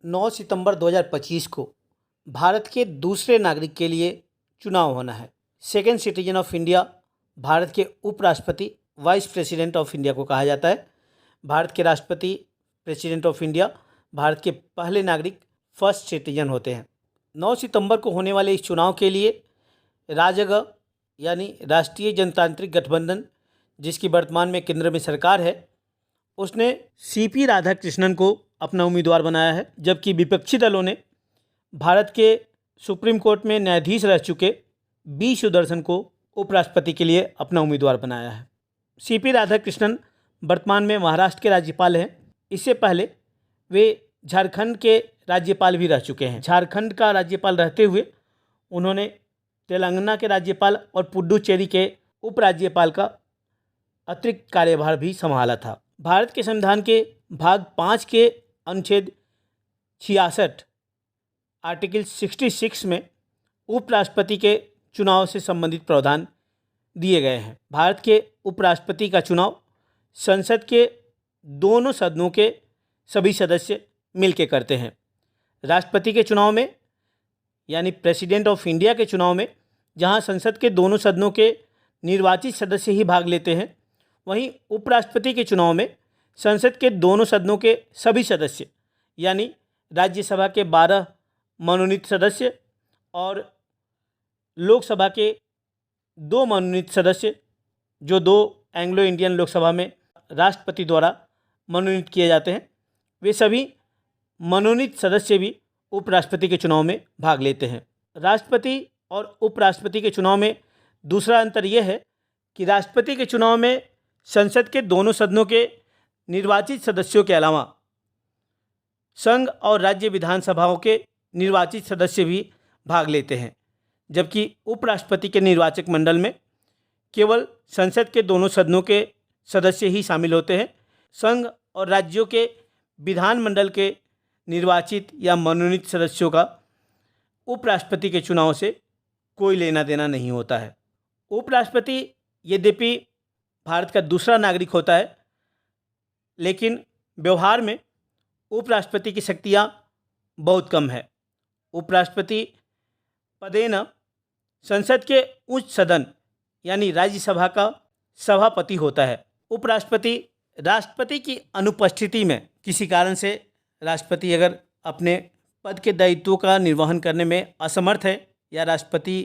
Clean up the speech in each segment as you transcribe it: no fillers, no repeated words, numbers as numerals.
9 सितंबर 2025 को भारत के दूसरे नागरिक के लिए चुनाव होना है। Second citizen of India Bharat के उपराष्ट्रपति वाइस प्रेसिडेंट ऑफ इंडिया को कहा जाता है। भारत के राष्ट्रपति प्रेसिडेंट ऑफ इंडिया भारत के पहले नागरिक फर्स्ट सिटीजन होते हैं। 9 सितंबर को होने वाले इस चुनाव के लिए राजग यानी राष्ट्रीय जनतांत्रिक गठबंधन, जिसकी वर्तमान में केंद्र में सरकार है, उसने सीपी राधाकृष्णन को अपना उम्मीदवार बनाया है, जबकि विपक्षी दलों ने भारत के सुप्रीम कोर्ट में न्यायाधीश रह चुके बी सुदर्शन को उपराष्ट्रपति के लिए अपना उम्मीदवार बनाया है। सीपी राधाकृष्णन वर्तमान में महाराष्ट्र के राज्यपाल हैं। इससे पहले वे झारखंड के राज्यपाल भी रह चुके हैं। झारखंड का राज्यपाल रहते हुए उन्होंने तेलंगाना के राज्यपाल और पुडुचेरी के उपराज्यपाल का अतिरिक्त कार्यभार भी संभाला था। भारत के संविधान के भाग 5 के अनुच्छेद 66 आर्टिकल 66 में उपराष्ट्रपति के चुनाव से संबंधित प्रावधान दिए गए हैं। भारत के उपराष्ट्रपति का चुनाव संसद के दोनों सदनों के सभी सदस्य मिलकर करते हैं। राष्ट्रपति के चुनाव में यानी प्रेसिडेंट ऑफ इंडिया के चुनाव में जहां संसद के दोनों सदनों के निर्वाचित सदस्य ही भाग लेते हैं, वहीं उपराष्ट्रपति के चुनाव में संसद के दोनों सदनों के सभी सदस्य यानी राज्यसभा के 12 मनोनीत सदस्य और लोकसभा के 2 मनोनीत सदस्य, जो 2 एंग्लो इंडियन लोकसभा में राष्ट्रपति द्वारा मनोनीत किए जाते हैं, वे सभी मनोनीत सदस्य भी उपराष्ट्रपति के चुनाव में भाग लेते हैं। राष्ट्रपति और उपराष्ट्रपति के चुनाव में दूसरा अंतर यह है कि राष्ट्रपति के चुनाव में संसद के दोनों सदनों के निर्वाचित सदस्यों के अलावा संघ और राज्य विधानसभाओं के निर्वाचित सदस्य भी भाग लेते हैं, जबकि उपराष्ट्रपति के निर्वाचक मंडल में केवल संसद के दोनों सदनों के सदस्य ही शामिल होते हैं। संघ और राज्यों के विधानमंडल के निर्वाचित या मनोनीत सदस्यों का उपराष्ट्रपति के चुनाव से कोई लेना देना नहीं होता है। उपराष्ट्रपति यद्यपि भारत का दूसरा नागरिक होता है, लेकिन व्यवहार में उपराष्ट्रपति की शक्तियाँ बहुत कम है। उपराष्ट्रपति पदेन संसद के उच्च सदन यानी राज्यसभा का सभापति होता है। उपराष्ट्रपति राष्ट्रपति की अनुपस्थिति में किसी कारण से राष्ट्रपति अगर अपने पद के दायित्वों का निर्वहन करने में असमर्थ है या राष्ट्रपति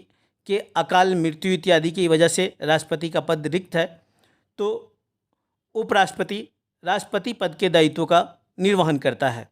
के अकाल मृत्यु इत्यादि की वजह से राष्ट्रपति का पद रिक्त है, तो उपराष्ट्रपति राष्ट्रपति पद के दायित्वों का निर्वहन करता है।